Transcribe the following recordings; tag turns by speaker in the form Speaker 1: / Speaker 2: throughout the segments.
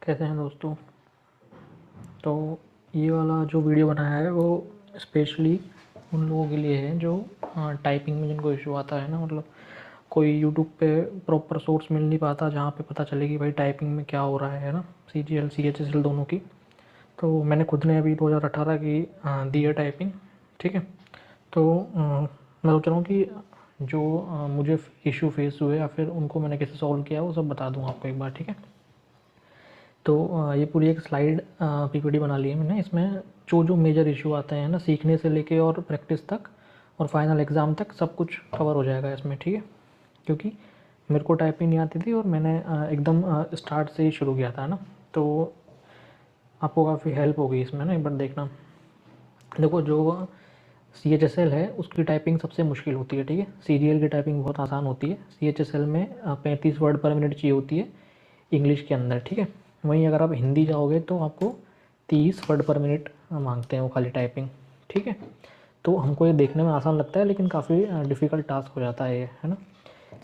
Speaker 1: कैसे हैं दोस्तों। तो ये वाला जो वीडियो बनाया है वो स्पेशली उन लोगों के लिए है जो टाइपिंग में जिनको इशू आता है ना, मतलब कोई यूट्यूब पे प्रॉपर सोर्स मिल नहीं पाता जहाँ पे पता चले कि भाई टाइपिंग में क्या हो रहा है ना, CGL CHSL दोनों की। तो मैंने खुद ने अभी 2018 की दी है टाइपिंग। ठीक है। तो मैं सोच रहा हूँ कि जो मुझे इशू फेस हुए या फिर उनको मैंने कैसे सॉल्व किया वो सब बता दूँ आपको एक बार। ठीक है। तो ये पूरी एक स्लाइड PPT बना ली है मैंने। इसमें जो जो मेजर इशू आते हैं ना, सीखने से लेके और प्रैक्टिस तक और फाइनल एग्ज़ाम तक सब कुछ कवर हो जाएगा इसमें। ठीक है। क्योंकि मेरे को टाइपिंग नहीं आती थी और मैंने एकदम स्टार्ट से ही शुरू किया था ना, तो आपको काफ़ी हेल्प होगी इसमें ना। एक बार देखना। देखो, जो CHSL है उसकी टाइपिंग सबसे मुश्किल होती है। ठीक है। CGL की टाइपिंग बहुत आसान होती है। CHSL में 35 वर्ड पर मिनट चाहिए होती है इंग्लिश के अंदर। ठीक है। वहीं अगर आप हिंदी जाओगे तो आपको 30 वर्ड पर मिनट मांगते हैं वो खाली टाइपिंग। ठीक है। तो हमको ये देखने में आसान लगता है लेकिन काफ़ी डिफ़िकल्ट टास्क हो जाता है ये, है ना।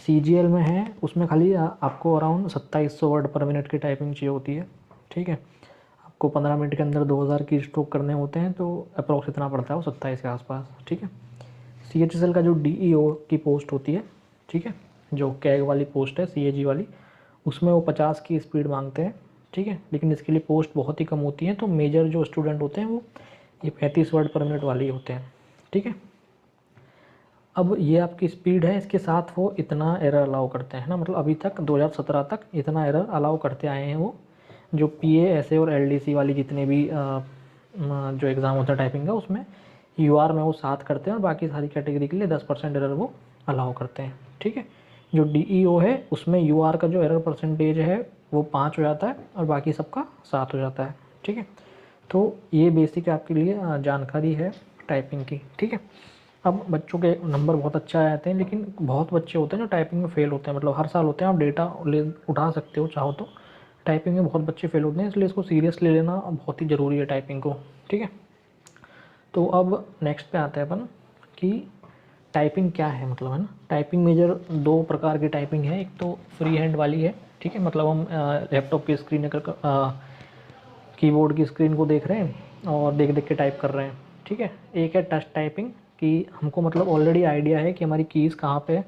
Speaker 1: CGL में है, उसमें खाली आपको अराउंड 2700 वर्ड पर मिनट की टाइपिंग चाहिए होती है। ठीक है। आपको 15 मिनट के अंदर 2000 की स्ट्रोक करने होते हैं, तो अप्रोक्स इतना पड़ता है वो 27 के आसपास। ठीक है। CHSL का जो DEO की पोस्ट होती है, ठीक है, जो कैग वाली पोस्ट है CAG वाली, उसमें वो 50 की स्पीड मांगते हैं। ठीक है। लेकिन इसके लिए पोस्ट बहुत ही कम होती है, तो मेजर जो स्टूडेंट होते हैं वो ये 35 वर्ड पर मिनट वाले ही होते हैं। ठीक है। अब ये आपकी स्पीड है, इसके साथ वो इतना एरर अलाउ करते हैं ना, मतलब अभी तक 2017 तक इतना एरर अलाउ करते आए हैं वो। जो PA SA और LDC वाली जितने भी जो एग्ज़ाम होता है टाइपिंग का, उसमें UR में वो 7 करते हैं और बाकी सारी कैटेगरी के लिए 10% एरर वो अलाउ करते हैं। ठीक है। जो DEO है उसमें UR का जो एरर परसेंटेज है वो 5 हो जाता है और बाकी सबका 7 हो जाता है। ठीक है। तो ये बेसिक आपके लिए जानकारी है टाइपिंग की। ठीक है। अब बच्चों के नंबर बहुत अच्छा आ जाते हैं, लेकिन बहुत बच्चे होते हैं जो टाइपिंग में फ़ेल होते हैं। मतलब हर साल होते हैं, आप डेटा ले उठा सकते हो चाहो तो। टाइपिंग में बहुत बच्चे फ़ेल होते हैं, इसलिए इसको सीरियस ले लेना बहुत ही ज़रूरी है टाइपिंग को। ठीक है। तो अब नेक्स्ट पे आते हैं अपन कि टाइपिंग क्या है, मतलब, है ना। टाइपिंग मेजर दो प्रकार की टाइपिंग है। एक तो फ्री हैंड वाली है। ठीक है। मतलब हम लैपटॉप की स्क्रीन कीबोर्ड की स्क्रीन को देख रहे हैं और देख देख के टाइप कर रहे हैं। ठीक है। एक है टच टाइपिंग, कि हमको मतलब ऑलरेडी आइडिया है कि हमारी कीज़ कहाँ पे है।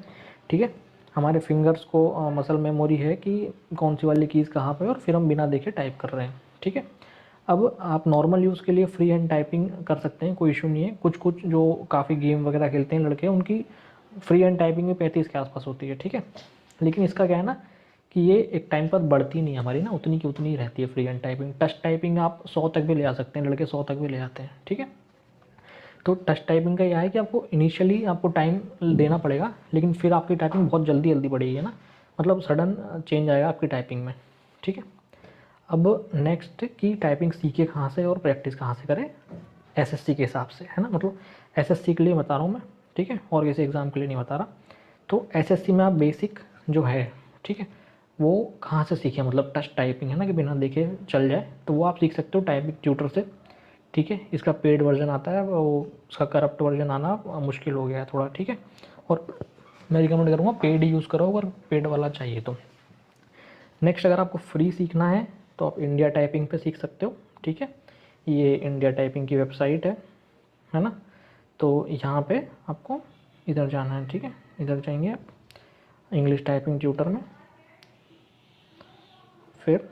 Speaker 1: ठीक है। हमारे फिंगर्स को मसल मेमोरी है कि कौन सी वाली कीज़ कहाँ पे है और फिर हम बिना देखे टाइप कर रहे हैं। ठीक है। अब आप नॉर्मल यूज़ के लिए फ्री हैंड टाइपिंग कर सकते हैं, कोई इशू नहीं है। कुछ कुछ जो काफ़ी गेम वगैरह खेलते हैं लड़के, उनकी फ्री हैंड टाइपिंग में 35 के आसपास होती है। ठीक है। लेकिन इसका क्या है ना कि ये एक टाइम पर बढ़ती नहीं है हमारी ना, उतनी की उतनी ही रहती है free hand typing. Touch typing आप 100 तक भी ले आ सकते हैं, लड़के 100 तक भी ले आते हैं। ठीक है। तो टच टाइपिंग का यह है कि आपको इनिशियली आपको टाइम देना पड़ेगा, लेकिन फिर आपकी टाइपिंग बहुत जल्दी जल्दी बढ़ेगी, है ना। मतलब सडन चेंज आएगा आपकी टाइपिंग में। ठीक है। अब नेक्स्ट की टाइपिंग सीखे कहाँ से और प्रैक्टिस कहाँ से करें, SSC के हिसाब से, है ना। मतलब SSC के लिए बता रहा हूँ मैं। ठीक है। और किसी एग्ज़ाम के लिए नहीं बता रहा। तो SSC में आप बेसिक जो है, ठीक है, वो कहाँ से सीखें, मतलब टच टाइपिंग है ना, कि बिना देखे चल जाए, तो वो आप सीख सकते हो टाइपिंग ट्यूटर से। ठीक है। इसका पेड वर्जन आता है, वो उसका करप्ट वर्जन आना मुश्किल हो गया है थोड़ा। ठीक है। और मैं रिकमेंड करूँगा पेड ही यूज़ करो अगर पेड वाला चाहिए तो। नेक्स्ट, अगर आपको फ्री सीखना है तो आप इंडिया टाइपिंग पे सीख सकते हो। ठीक है। ये इंडिया टाइपिंग की वेबसाइट है ना। तो यहाँ पे आपको इधर जाना है। ठीक है। इधर जाएंगे आप इंग्लिश टाइपिंग ट्यूटर में, फिर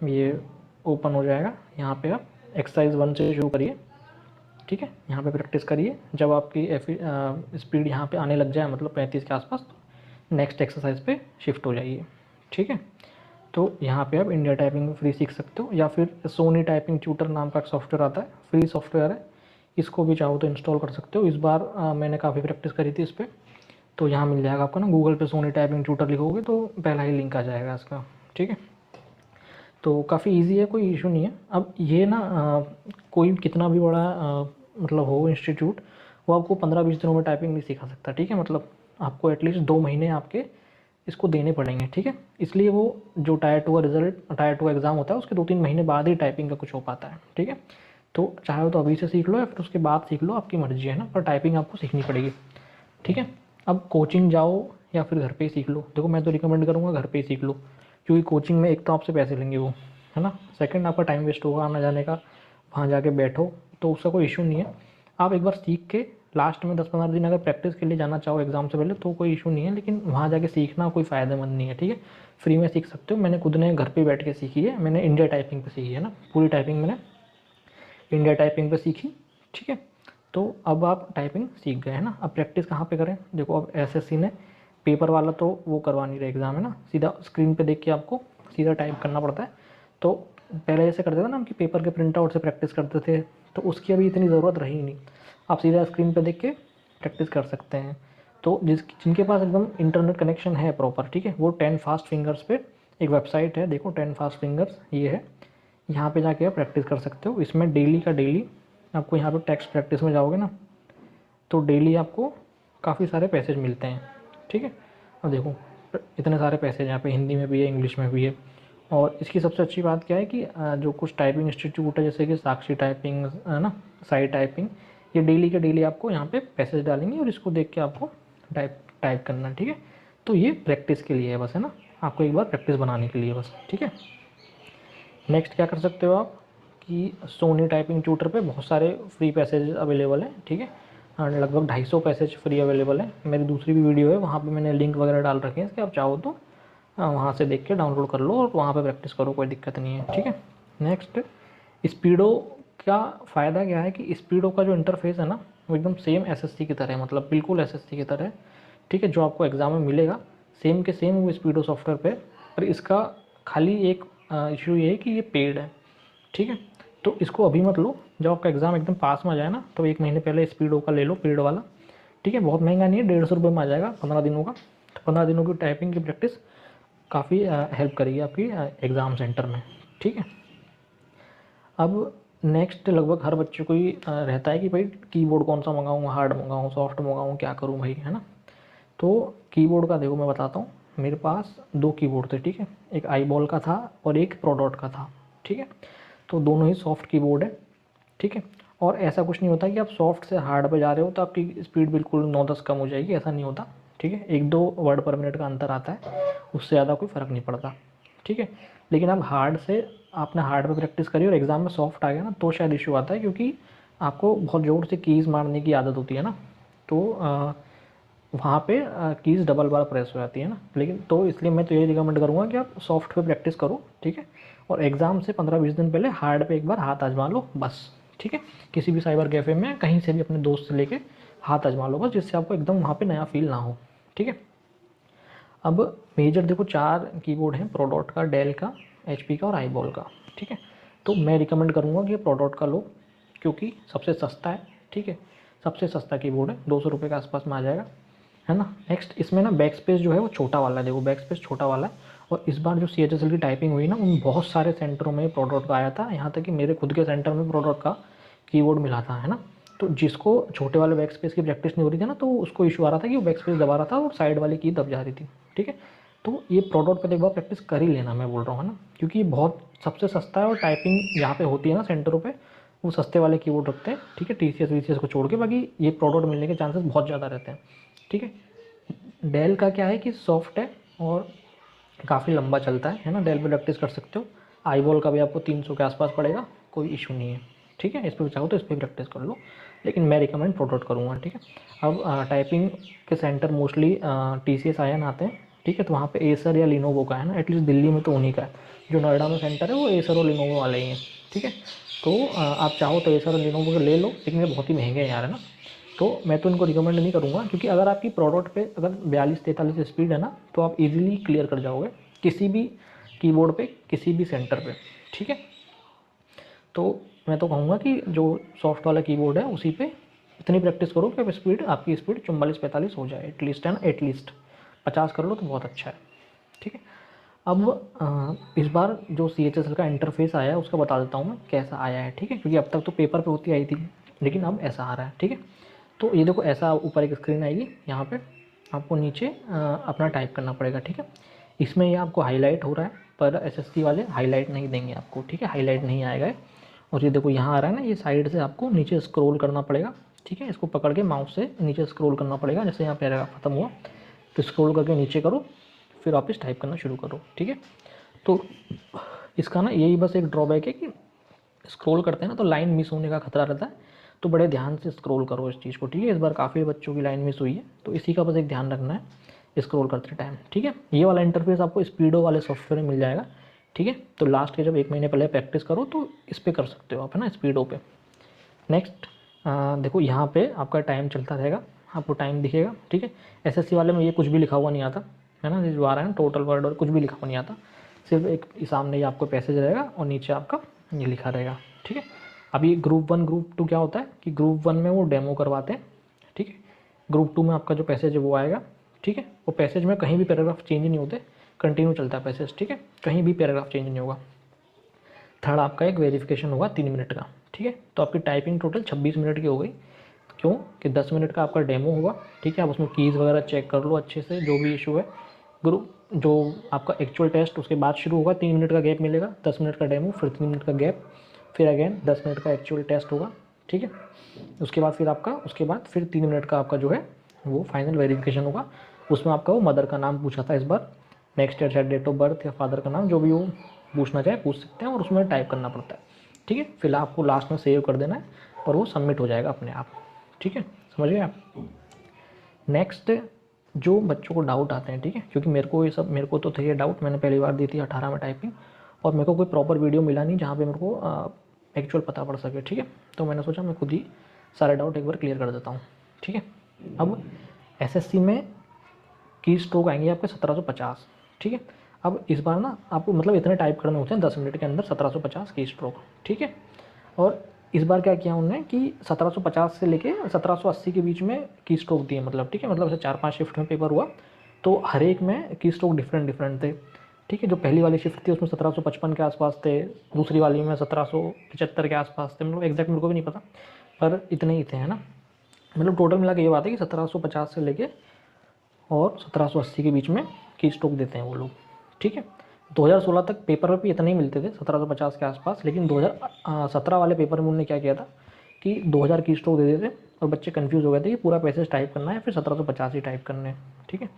Speaker 1: ये ओपन हो जाएगा। यहाँ पे आप एक्सरसाइज 1 से शुरू करिए। ठीक है। यहाँ पे प्रैक्टिस करिए। जब आपकी स्पीड यहाँ पे आने लग जाए, मतलब 35 के आसपास, तो नेक्स्ट एक्सरसाइज पे शिफ्ट हो जाइए। ठीक है। तो यहाँ पे आप इंडिया टाइपिंग में फ्री सीख सकते हो, या फिर सोनी टाइपिंग ट्यूटर नाम का एक सॉफ्टवेयर आता है, फ्री सॉफ्टवेयर है। इसको भी चाहो तो इंस्टॉल कर सकते हो। इस बार मैंने काफ़ी प्रैक्टिस करी थी इस पर। तो यहाँ मिल जाएगा आपको ना, गूगल पे सोनी टाइपिंग ट्यूटर लिखोगे तो पहला ही लिंक आ जाएगा इसका। ठीक है। तो काफ़ी इजी है, कोई इशू नहीं है। अब ये ना कोई कितना भी बड़ा मतलब हो इंस्टीट्यूट, वो आपको 15-20 दिनों में टाइपिंग नहीं सिखा सकता। ठीक है। मतलब आपको एटलीस्ट 2 महीने आपके इसको देने पड़ेंगे। ठीक है। इसलिए वो जो टायर 2 एग्ज़ाम होता है उसके 2-3 महीने बाद ही टाइपिंग का कुछ हो पाता है। ठीक है। तो चाहे तो अभी से सीख लो या फिर उसके बाद सीख लो, आपकी मर्जी है ना, पर टाइपिंग आपको सीखनी पड़ेगी। ठीक है। अब कोचिंग जाओ या फिर घर पे ही सीख लो। देखो, मैं तो रिकमेंड करूँगा घर पे ही सीख लो। क्योंकि कोचिंग में एक तो आपसे पैसे लेंगे वो, है ना, सेकंड आपका टाइम वेस्ट होगा आना जाने का, वहाँ जाके बैठो, तो उसका कोई इशू नहीं है। आप एक बार सीख के लास्ट में 10-15 दिन अगर प्रैक्टिस के लिए जाना चाहो एग्ज़ाम से पहले तो कोई इशू नहीं है, लेकिन वहाँ जाके सीखना कोई फ़ायदेमंद नहीं है, ठीक है। फ्री में सीख सकते हो, मैंने खुद ने घर पे बैठ के सीखी है, मैंने इंडिया टाइपिंग पे सीखी है ना, पूरी टाइपिंग मैंने इंडिया टाइपिंग पे सीखी, ठीक है। तो अब आप टाइपिंग सीख गए, है ना। अब प्रैक्टिस कहाँ पे करें, देखो अब एसएससी ने पेपर वाला तो वो करवा नहीं रहे एग्ज़ाम, है ना, सीधा स्क्रीन पे देख के आपको सीधा टाइप करना पड़ता है। तो पहले ऐसे करते थे ना हम कि पेपर के प्रिंट आउट से प्रैक्टिस करते थे, तो उसकी अभी इतनी ज़रूरत रही नहीं, आप सीधा स्क्रीन पे देख के प्रैक्टिस कर सकते हैं। तो जिनके पास एकदम इंटरनेट कनेक्शन है प्रॉपर, ठीक है, वो 10 फास्ट फिंगर्स पे एक वेबसाइट है, देखो 10 फास्ट फिंगर्स ये है, यहाँ पे जाके आप प्रैक्टिस कर सकते हो। इसमें डेली का डेली आपको, यहाँ पे टेक्स्ट प्रैक्टिस में जाओगे ना तो डेली आपको काफ़ी सारे पैसेज मिलते हैं, ठीक है। अब देखो इतने सारे पैसेज यहाँ पे हिंदी में भी है, इंग्लिश में भी है। और इसकी सबसे अच्छी बात क्या है कि जो कुछ टाइपिंग इंस्टीट्यूट है जैसे कि साक्षी टाइपिंग, है ना, साई टाइपिंग, ये डेली के डेली आपको यहाँ पे पैसेज डालेंगे और इसको देख के आपको टाइप टाइप करना है, ठीक है। तो ये प्रैक्टिस के लिए है बस, है ना, आपको एक बार प्रैक्टिस बनाने के लिए बस, ठीक है। नेक्स्ट क्या कर सकते हो आप कि सोनी टाइपिंग ट्यूटर पे बहुत सारे फ्री पैसेज अवेलेबल हैं, ठीक है। लगभग 250 पैसेज फ्री अवेलेबल है। मेरी दूसरी भी वीडियो है, वहाँ पे मैंने लिंक वगैरह डाल रखे हैं इसके, आप चाहो तो वहाँ से देख के डाउनलोड कर लो और वहाँ पे प्रैक्टिस करो, कोई दिक्कत नहीं है, ठीक है। नेक्स्ट स्पीडो का फ़ायदा क्या है कि स्पीडो का जो इंटरफेस है ना वो एकदम सेम एसएससी की तरह है, मतलब बिल्कुल एसएससी की तरह है, ठीक है। जो आपको एग्ज़ाम में मिलेगा सेम के सेम वो स्पीडो सॉफ्टवेयर पे, पर इसका खाली एक इशू ये है कि ये पेड है, ठीक है। तो इसको अभी मत लो, जब आपका एग्ज़ाम एकदम पास में आ जाए ना तो 1 महीने पहले स्पीडो का ले लो, पेड वाला, ठीक है। बहुत महंगा नहीं है, 150 रुपये में आ जाएगा 15 दिनों का। तो 15 दिनों की टाइपिंग की प्रैक्टिस काफ़ी हेल्प करेगी आपकी एग्ज़ाम सेंटर में, ठीक है। अब नेक्स्ट लगभग हर बच्चे को ही रहता है कि भाई कीबोर्ड कौन सा मंगाऊँ, हार्ड मंगाऊँ, सॉफ्ट मंगाऊँ, क्या करूँ भाई, है ना। तो कीबोर्ड का देखो मैं बताता हूँ, मेरे पास 2 कीबोर्ड थे, ठीक है। एक आई बॉल का था और एक प्रोडॉट का था, ठीक है। तो दोनों ही सॉफ्ट कीबोर्ड है, ठीक है। और ऐसा कुछ नहीं होता कि आप सॉफ्ट से हार्ड पे जा रहे हो तो आपकी स्पीड बिल्कुल 9-10 कम हो जाएगी, ऐसा नहीं होता, ठीक है। 1-2 वर्ड पर मिनट का अंतर आता है, उससे ज़्यादा कोई फ़र्क नहीं पड़ता, ठीक है। लेकिन अब हार्ड से आपने हार्ड पे प्रैक्टिस करी और एग्ज़ाम में सॉफ्ट आ गया ना तो शायद इशू आता है, क्योंकि आपको बहुत ज़ोर से कीज़ मारने की आदत होती है ना, तो वहाँ पे कीज़ डबल बार प्रेस हो जाती है ना। लेकिन तो इसलिए मैं तो यही रिकमेंड करूँगा कि आप सॉफ्ट पे प्रैक्टिस करो, ठीक है। और एग्ज़ाम से 15-20 दिन पहले हार्ड पे एक बार हाथ आजमा लो बस, ठीक है। किसी भी साइबर कैफ़े में कहीं से भी अपने दोस्त से लेके हाथ आजमा लो बस, जिससे आपको एकदम वहाँ पे नया फील ना हो, ठीक है। अब मेजर देखो 4 कीबोर्ड हैं, प्रोडॉट का, डेल का, एचपी का और आईबॉल का, ठीक है। तो मैं रिकमेंड करूँगा कि प्रोडॉट का लो, क्योंकि सबसे सस्ता है, ठीक है। सबसे सस्ता कीबोर्ड है, 200 रुपये के आसपास में आ जाएगा, है ना। नेक्स्ट इसमें ना बैक स्पेस जो है वो छोटा वाला है, देखो बैक स्पेस छोटा वाला है। और इस बार जो CHSL की टाइपिंग हुई ना उन बहुत सारे सेंटरों में प्रोडॉट का आया था, यहाँ तक कि मेरे खुद के सेंटर में प्रोडॉट का कीबोर्ड मिला था, है ना। तो जिसको छोटे वाले बैक स्पेस की प्रैक्टिस नहीं हो रही थी ना तो उसको इशू आ रहा था कि वो बैक स्पेस दबा रहा था और साइड वाली की दब जा रही थी, ठीक है। तो ये प्रोडॉट पर एक बार प्रैक्टिस कर ही लेना, मैं बोल रहा हूँ, है ना, क्योंकि ये बहुत सबसे सस्ता है और टाइपिंग जहाँ पे होती है ना सेंटरों पे वो सस्ते वाले कीबोर्ड रखते हैं, ठीक है, TCS VCS को छोड़ के, बाकी ये प्रोडक्ट मिलने के चांसेस बहुत ज़्यादा रहते हैं, ठीक है। डेल का क्या है कि सॉफ्ट है और काफ़ी लंबा चलता है ना, डेल पे प्रैक्टिस कर सकते हो। आई बॉल का भी आपको 300 के आसपास पड़ेगा, कोई इशू नहीं है, ठीक है। इस पर चाहो तो इस पर प्रैक्टिस कर लो, लेकिन मैं रिकमेंड प्रोडक्ट करूँगा, ठीक है। अब टाइपिंग के सेंटर मोस्टली TCS आयन आते हैं, ठीक है। तो वहाँ पे एसर या लिनोवो का है ना, एटलीस्ट दिल्ली में तो उन्हीं का है। जो नोएडा में सेंटर है वो एसर और लिनोवो वाले ही हैं, ठीक है। तो आप चाहो तो एसर और लिनोवो के ले लो, लेकिन ये बहुत ही महंगे हैं यार, है ना। तो मैं तो इनको रिकमेंड नहीं करूँगा, क्योंकि अगर आपकी प्रोडक्ट पे अगर 42-43 स्पीड है ना तो आप इजीली क्लियर कर जाओगे किसी भी कीबोर्ड पे, किसी भी सेंटर पे, ठीक है। तो मैं तो कहूँगा कि जो सॉफ्ट वाला कीबोर्ड है उसी पे इतनी प्रैक्टिस करो कि स्पीड आपकी स्पीड 44-45 हो जाए एटलीस्ट, है ना। एटलीस्ट 50 कर लो तो बहुत अच्छा है, ठीक है। अब इस बार जो CHSL का इंटरफेस आया है उसका बता देता हूँ मैं कैसा आया है, ठीक है, क्योंकि अब तक तो पेपर पे होती आई थी, लेकिन अब ऐसा आ रहा है, ठीक है। तो ये देखो ऐसा ऊपर एक स्क्रीन आएगी, यहाँ पे आपको नीचे अपना टाइप करना पड़ेगा, ठीक है। इसमें ये आपको हाईलाइट हो रहा है, पर SSC वाले हाईलाइट नहीं देंगे आपको, ठीक है, हाईलाइट नहीं आएगा। और ये देखो यहाँ आ रहा है ना, ये साइड से आपको नीचे स्क्रॉल करना पड़ेगा, ठीक है। इसको पकड़ के माउस से नीचे स्क्रॉल करना पड़ेगा, जैसे यहाँ पैराग्राफ खत्म हुआ तो स्क्रॉल करके नीचे करो, फिर वापस टाइप करना शुरू करो, ठीक है। तो इसका ना यही बस एक ड्रॉबैक है कि स्क्रॉल करते हैं ना तो लाइन मिस होने का खतरा रहता है, तो बड़े ध्यान से स्क्रॉल करो इस चीज़ को, ठीक है। इस बार काफ़ी बच्चों की लाइन मिस हुई है, तो इसी का बस एक ध्यान रखना है स्क्रॉल करते टाइम, ठीक है। ये वाला इंटरफेस आपको स्पीडो वाले सॉफ्टवेयर में मिल जाएगा, ठीक है। तो लास्ट के जब 1 महीने पहले प्रैक्टिस करो तो इस पर कर सकते हो आप, है ना, स्पीडो पे। नेक्स्ट देखो यहाँ पे आपका टाइम चलता रहेगा, आपको टाइम दिखेगा, ठीक है। एसएससी वाले में ये कुछ भी लिखा हुआ नहीं आता, है ना, जो आ रहा है टोटल वर्ड और कुछ भी लिखा हुआ नहीं आता, सिर्फ एक सामने ही आपको पैसेज रहेगा और नीचे आपका ये लिखा रहेगा, ठीक है। अभी ग्रुप 1 ग्रुप 2 क्या होता है कि ग्रुप 1 में वो डेमो करवाते हैं, ठीक है। ग्रुप 2 में आपका जो पैसेज है वो आएगा, ठीक है। वो पैसेज में कहीं भी पैराग्राफ चेंज नहीं होते, कंटिन्यू चलता है पैसेज, ठीक है, कहीं भी पैराग्राफ चेंज नहीं होगा। थर्ड आपका एक वेरिफिकेशन होगा 3 मिनट का, ठीक है। तो आपकी टाइपिंग टोटल 26 मिनट की हो गई, क्यों कि 10 मिनट का आपका डेमो होगा, ठीक है। आप उसमें कीज़ वगैरह चेक कर लो अच्छे से, जो भी इशू है। ग्रुप जो आपका एक्चुअल टेस्ट उसके बाद शुरू होगा, 3 मिनट का गैप मिलेगा, 10 मिनट का डेमो, फिर 3 मिनट का गैप, फिर अगेन 10 मिनट का एक्चुअल टेस्ट होगा, ठीक है। उसके बाद फिर 3 मिनट का आपका जो है वो फाइनल वेरिफिकेशन होगा। उसमें आपका वो मदर का नाम पूछा था इस बार, नेक्स्ट ईयर शायद डेट ऑफ बर्थ या फादर का नाम, जो भी वो पूछना चाहे पूछ सकते हैं, और उसमें टाइप करना पड़ता है, ठीक है। फिर आपको लास्ट में सेव कर देना है और वो सबमिट हो जाएगा अपने आप, ठीक है, समझ गए आप। नेक्स्ट जो बच्चों को डाउट आते हैं, ठीक है, क्योंकि मेरे को तो थे ये डाउट, मैंने पहली बार दी थी 18 में टाइपिंग, और मेरे को कोई प्रॉपर वीडियो मिला नहीं जहाँ पे मेरे को एक्चुअल पता पड़ सके, ठीक है। तो मैंने सोचा मैं खुद ही सारे डाउट एक बार क्लियर कर देता हूँ, ठीक है। अब एसएससी में की स्ट्रोक आएंगे आपके 1750, ठीक है। अब इस बार ना आपको मतलब इतने टाइप करने होते हैं 10 मिनट के अंदर 1750 की स्ट्रोक, ठीक है। और इस बार क्या किया उन्होंने कि 1750 से लेके 1780 के बीच में की स्ट्रोक दिए, मतलब, ठीक है, मतलब ऐसे 4-5 शिफ्ट में पेपर हुआ, तो हर एक में की स्ट्रोक डिफरेंट डिफरेंट थे, ठीक है। जो पहली वाली शिफ्ट थी उसमें 1755 के आसपास थे, दूसरी वाली में 1775 के आसपास थे, मतलब एग्जैक्ट मेरे को भी नहीं पता, पर इतने ही थे, है ना। मतलब टोटल मिला के ये बात है कि 1750 से लेके और 1780 के बीच में की स्ट्रोक देते हैं वो लोग, ठीक है। 2016 तक पेपर में भी इतने ही मिलते थे 1750 के आसपास, लेकिन 2017 वाले पेपर में उन्होंने क्या किया था कि 2000 की स्ट्रोक दे देते और बच्चे कंफ्यूज हो गए थे कि पूरा पैसेज टाइप करना है फिर 1750 ही टाइप करने हैं, ठीक है।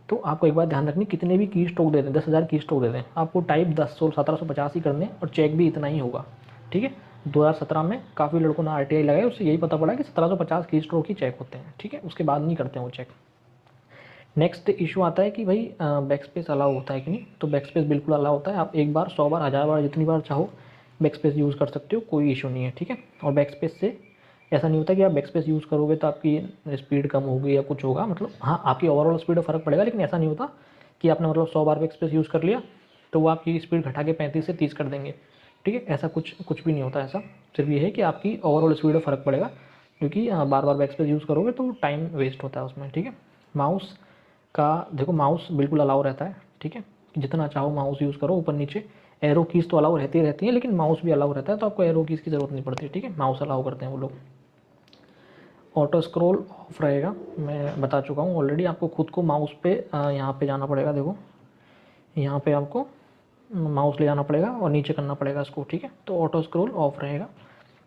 Speaker 1: तो आपको एक बात ध्यान रखनी, कितने भी की स्ट्रोक दे दें, 10,000 की स्ट्रोक दे दें, आपको टाइप 1750 ही करने और चेक भी इतना ही होगा, ठीक है। 2017 में काफ़ी लड़कों ने आरटीआई लगाई, उससे यही पता पड़ा कि 1750 की स्ट्रोक ही चेक होते हैं, ठीक है, उसके बाद नहीं करते हैं वो चेक। नेक्स्ट इशू आता है कि भाई बैक स्पेस अलाउ होता है कि नहीं, तो बैक स्पेस बिल्कुल अलाउ होता है, आप 1 बार 100 बार 1000 बार जितनी बार चाहो बैक स्पेस यूज़ कर सकते हो, कोई इशू नहीं है, ठीक है। और बैक स्पेस से ऐसा नहीं होता कि आप बैक स्पेस यूज़ करोगे तो आपकी स्पीड कम होगी या कुछ होगा, मतलब हाँ आपकी ओवरऑल स्पीड में फ़र्क पड़ेगा, लेकिन ऐसा नहीं होता कि आपने मतलब 100 बार बैक स्पेस यूज़ कर लिया तो वो आपकी स्पीड घटा के 35 से 30 कर देंगे, ठीक है। ऐसा कुछ भी नहीं होता ऐसा, सिर्फ ये है कि आपकी ओवरऑल स्पीड में फ़र्क पड़ेगा, क्योंकि बार बार बैक स्पेस यूज़ करोगे तो टाइम वेस्ट होता है उसमें, ठीक है। माउस का देखो, माउस बिल्कुल अलाउ रहता है, ठीक है, जितना चाहो माउस यूज़ करो ऊपर नीचे, एरो कीज़ तो अलाउ रहती हैं, लेकिन माउस भी अलाउ रहता है, तो आपको एरो कीज़ की ज़रूरत नहीं पड़ती, ठीक है, माउस अलाउ करते हैं वो लोग। ऑटो स्क्रॉल ऑफ रहेगा, मैं बता चुका हूँ ऑलरेडी, आपको खुद को माउस पे यहाँ पे जाना पड़ेगा, देखो यहाँ पे आपको माउस ले जाना पड़ेगा और नीचे करना पड़ेगा इसको, ठीक है। तो ऑटो स्क्रॉल ऑफ रहेगा,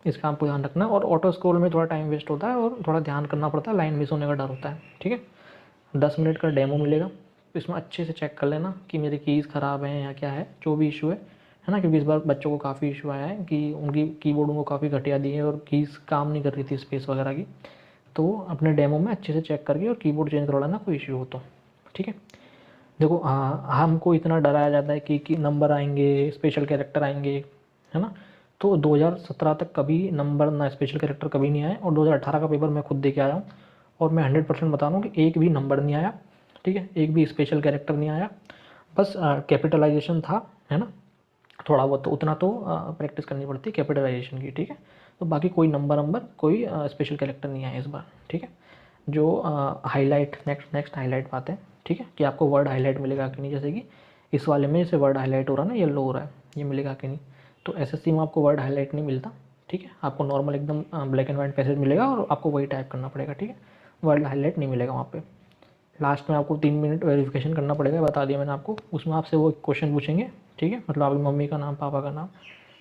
Speaker 1: इसका आपको ध्यान रखना है। और ऑटो स्क्रॉल में थोड़ा टाइम वेस्ट होता है और थोड़ा ध्यान करना पड़ता है, लाइन मिस होने का डर होता है, ठीक है। 10 मिनट का डेमो मिलेगा, इसमें अच्छे से चेक कर लेना कि मेरी कीज़ ख़राब हैं या क्या है, जो भी इशू है ना, क्योंकि इस बार बच्चों को काफ़ी इशू आया है कि उनकी कीबोर्ड उनको काफ़ी घटिया दी है और कीज़ काम नहीं कर रही थी स्पेस वगैरह की। तो अपने डेमो में अच्छे से चेक करके और कीबोर्ड चेंज करवा लेना कोई इशू हो तो, ठीक है। देखो हमको इतना डराया जाता है कि नंबर आएंगे, स्पेशल कैरेक्टर आएंगे, है ना। तो 2017 तक कभी नंबर ना स्पेशल कैरेक्टर कभी नहीं आए, और 2018 का पेपर मैं खुद दे के आया हूँ और मैं 100% बता रहा हूँ कि एक भी नंबर नहीं आया, ठीक है, एक भी स्पेशल कैरेक्टर नहीं आया, बस कैपिटलाइजेशन था, है ना, थोड़ा बहुत, तो उतना तो प्रैक्टिस करनी पड़ती है कैपिटलाइजेशन की, ठीक है। तो बाकी कोई नंबर कोई स्पेशल कैरेक्टर नहीं आया इस बार, ठीक है। जो हाईलाइट नेक्स्ट हाईलाइट बात है, ठीक है, कि आपको वर्ड हाईलाइट मिलेगा कि नहीं, जैसे कि इस वाले में जैसे वर्ड हाईलाइट हो रहा है ना, येलो हो रहा है, ये मिलेगा कि नहीं। तो एसएससी में आपको वर्ड हाईलाइट नहीं मिलता, ठीक है, आपको नॉर्मल एकदम ब्लैक एंड वाइट पैसेज मिलेगा और आपको वही टाइप करना पड़ेगा, ठीक है, वर्ड हाईलाइट नहीं मिलेगा वहाँ पे। लास्ट में आपको 3 मिनट वेरिफिकेशन करना पड़ेगा, बता दिया मैंने आपको, उसमें आपसे वो क्वेश्चन पूछेंगे, ठीक है, मतलब आपकी मम्मी का नाम, पापा का नाम,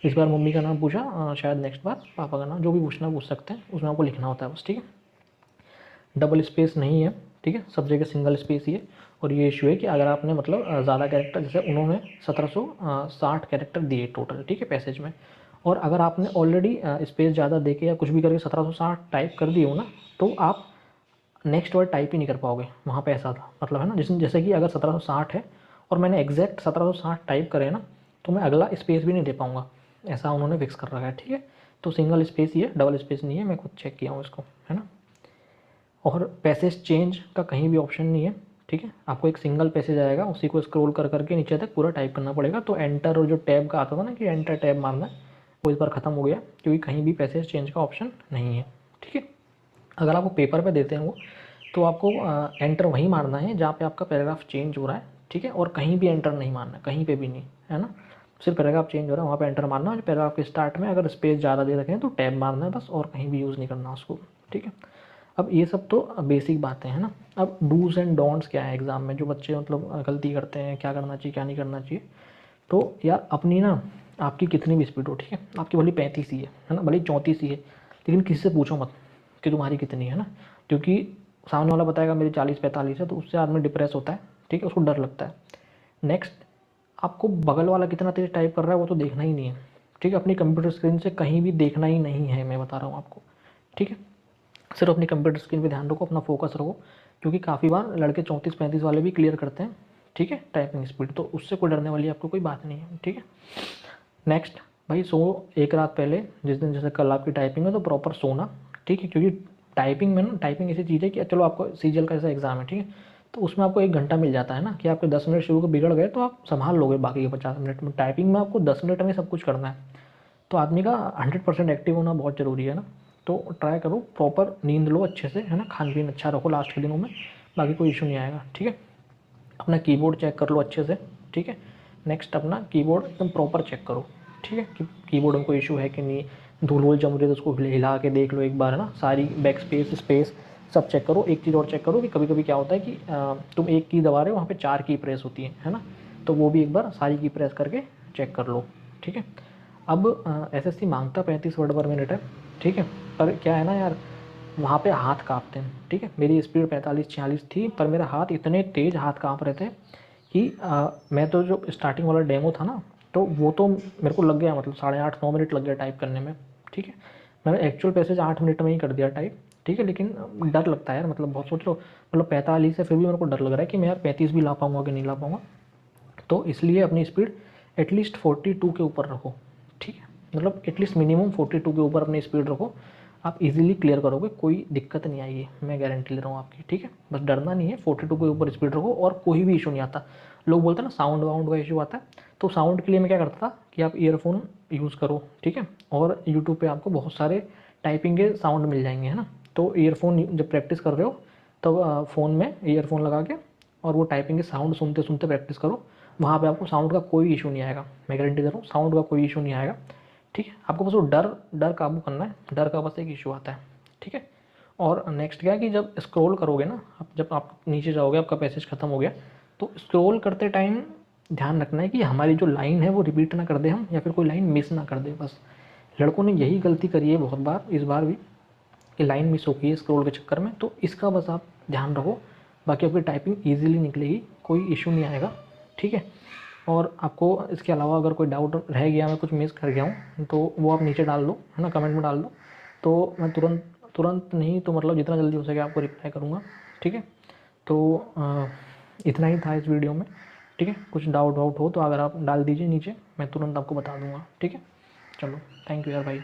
Speaker 1: इस बार मम्मी का नाम पूछा, शायद नेक्स्ट बार पापा का नाम, जो भी पूछना पूछ सकते हैं, उसमें आपको लिखना होता है बस, ठीक है। डबल स्पेस नहीं है, ठीक है, सब जगह सिंगल स्पेस ही है। और ये इशू है कि अगर आपने मतलब ज़्यादा कैरेक्टर, जैसे उन्होंने 1760 कैरेक्टर दिए टोटल, ठीक है, पैसेज में, और अगर आपने ऑलरेडी स्पेस ज़्यादा दे के या कुछ भी करके 1760 टाइप कर दिए हो ना, तो आप नेक्स्ट वर्ड टाइप ही नहीं कर पाओगे, वहाँ पे ऐसा था मतलब, है ना। जैसे कि अगर 1760 है और मैंने एग्जैक्ट 1760 टाइप करे ना, तो मैं अगला स्पेस भी नहीं दे पाऊँगा, ऐसा उन्होंने फिक्स कर रखा है, ठीक है। तो सिंगल स्पेस ही है, डबल स्पेस नहीं है, मैं खुद चेक किया हूँ इसको, है ना। और पैसेज चेंज का कहीं भी ऑप्शन नहीं है, ठीक है। आपको एक सिंगल पैसेज आएगा, उसी को स्क्रॉल कर करके नीचे तक पूरा टाइप करना पड़ेगा। तो एंटर और जो टैब का आता था ना कि एंटर टैब मारना है, वो इस बार ख़त्म हो गया, क्योंकि कहीं भी पैसेज चेंज का ऑप्शन नहीं है, ठीक है। अगर आपको पेपर पे देते हैं वो, तो आपको एंटर वहीं मारना है जहाँ पे आपका पैराग्राफ चेंज हो रहा है, ठीक है। और कहीं भी एंटर नहीं मारना है, कहीं पे भी नहीं, है ना। सिर्फ पैराग्राफ चेंज हो रहा है वहाँ पे एंटर मारना है। पैराग्राफ के स्टार्ट में अगर स्पेस ज़्यादा दे रखे हैं तो टैब मारना है बस, और कहीं भी यूज़ नहीं करना उसको, ठीक है। अब ये सब तो बेसिक बातें हैं ना। अब डूज एंड डोंट्स क्या है एग्ज़ाम में, जो बच्चे मतलब गलती करते हैं, क्या करना चाहिए क्या नहीं करना चाहिए। तो यार अपनी ना, आपकी कितनी भी स्पीड हो, ठीक है, आपकी भले 35 ही है ना, भले 34 ही है, लेकिन किसी से पूछो मत कि तुम्हारी कितनी है ना। क्योंकि सामने वाला बताएगा मेरी 40-45 है, तो उससे आदमी डिप्रेस होता है, ठीक है, उसको डर लगता है। नेक्स्ट, आपको बगल वाला कितना तेज टाइप कर रहा है वो तो देखना ही नहीं है, ठीक है। अपनी कंप्यूटर स्क्रीन से कहीं भी देखना ही नहीं है, मैं बता रहा हूँ आपको, ठीक है। सिर्फ अपनी कंप्यूटर स्क्रीन पे ध्यान रखो, अपना फोकस रखो, क्योंकि काफ़ी बार लड़के 34-35 वाले भी क्लियर करते हैं, ठीक है, टाइपिंग स्पीड। तो उससे कोई डरने वाली आपको कोई बात नहीं है, ठीक है। नेक्स्ट भाई, सो एक रात पहले, जिस दिन जैसे कल आपकी टाइपिंग है तो प्रॉपर सोना, ठीक है। क्योंकि टाइपिंग में ना, टाइपिंग ऐसी चीज़ है कि चलो आपको सीजीएल का ऐसा एग्जाम है, ठीक है, तो उसमें आपको 1 घंटा मिल जाता है ना, कि आपके 10 मिनट शुरू को बिगड़ गए तो आप संभाल लोगे बाकी के 50 मिनट में। टाइपिंग में आपको 10 मिनट में सब कुछ करना है, तो आदमी का 100% एक्टिव होना बहुत ज़रूरी है ना। तो ट्राई करो, प्रॉपर नींद लो अच्छे से, है ना, खान पीन अच्छा रखो लास्ट के दिनों में, बाकी कोई इशू नहीं आएगा, ठीक है। अपना कीबोर्ड चेक कर लो अच्छे से, ठीक है। नेक्स्ट, अपना कीबोर्ड एकदम प्रॉपर चेक करो, ठीक है, कि कीबोर्ड में कोई इशू है कि नहीं, धूल वूल जम रही है तो उसको हिला के देख लो एक बार, है ना। सारी बैक स्पेस स्पेस सब चेक करो। एक चीज़ और चेक करो कि कभी कभी क्या होता है कि तुम एक की दबा रहे हो, वहाँ पे 4 की प्रेस होती है ना। तो वो भी एक बार सारी की प्रेस करके चेक कर लो, ठीक है। अब एसएससी मांगता 35 वर्ड पर मिनट है, ठीक है, पर क्या है ना यार, वहाँ पे हाथ काँपते हैं, ठीक है। मेरी स्पीड 45-46 थी, पर मेरा हाथ इतने तेज़ हाथ काँप रहे थे कि मैं तो जो स्टार्टिंग वाला डेमो था ना, तो वो तो मेरे को लग गया, मतलब 8.5-9 मिनट लग गया टाइप करने में, ठीक है। मैंने एक्चुअल पैसेज 8 मिनट में ही कर दिया टाइप, ठीक है। लेकिन डर लगता है यार, मतलब बहुत सोच लो, मतलब 45 है, फिर भी मेरे को डर लग रहा है कि मैं यार 35 भी ला पाऊँगा कि नहीं ला पाऊँगा। तो इसलिए अपनी स्पीड एटलीस्ट 42 के ऊपर रखो, ठीक है। मतलब एटलीस्ट मिनिमम 42 के ऊपर अपनी स्पीड रखो, आप इजीली क्लियर करोगे, कोई दिक्कत नहीं आएगी, मैं गारंटी ले रहा हूँ आपकी, ठीक है। बस डरना नहीं है, 42 के ऊपर स्पीड रखो और कोई भी इशू नहीं आता। लोग बोलते हैं ना साउंड वाउंड का इशू आता है, तो साउंड के लिए मैं क्या करता था कि आप ईयरफोन यूज़ करो, ठीक है। और यूट्यूब पर आपको बहुत सारे टाइपिंग के साउंड मिल जाएंगे, है ना। तो ईयरफोन जब प्रैक्टिस कर रहे हो तब फ़ोन में ईयरफोन लगा के और वो टाइपिंग के साउंड सुनते सुनते प्रैक्टिस करो, वहाँ पे आपको साउंड का कोई इशू नहीं आएगा, मैं गारंटी दे रहा हूँ, साउंड का कोई इशू नहीं आएगा, ठीक है। आपको बस वो डर डर काबू करना है, डर का बस एक इशू आता है, ठीक है। और नेक्स्ट क्या है कि जब स्क्रॉल करोगे ना, जब आप नीचे जाओगे, आपका पैसेज खत्म हो गया, तो स्क्रॉल करते टाइम ध्यान रखना है कि हमारी जो लाइन है वो रिपीट ना कर दे हम, या फिर कोई लाइन मिस ना कर दे। बस लड़कों ने यही गलती करी है बहुत बार, इस बार भी, कि लाइन मिस हो गई है स्क्रॉल के चक्कर में। तो इसका बस आप ध्यान रखो, बाकी आपकी टाइपिंग ईजिली निकलेगी, कोई इशू नहीं आएगा, ठीक है। और आपको इसके अलावा अगर कोई डाउट रह गया, मैं कुछ मिस कर गया हूँ, तो वो आप नीचे डाल दो, है ना, कमेंट में डाल दो, तो मैं तुरंत तुरंत नहीं तो मतलब जितना जल्दी हो सके आपको रिप्लाई करूँगा, ठीक है। तो इतना ही था इस वीडियो में, ठीक है। कुछ डाउट वाउट हो तो अगर आप डाल दीजिए नीचे, मैं तुरंत आपको बता दूँगा, ठीक है। चलो, थैंक यू यार भाई।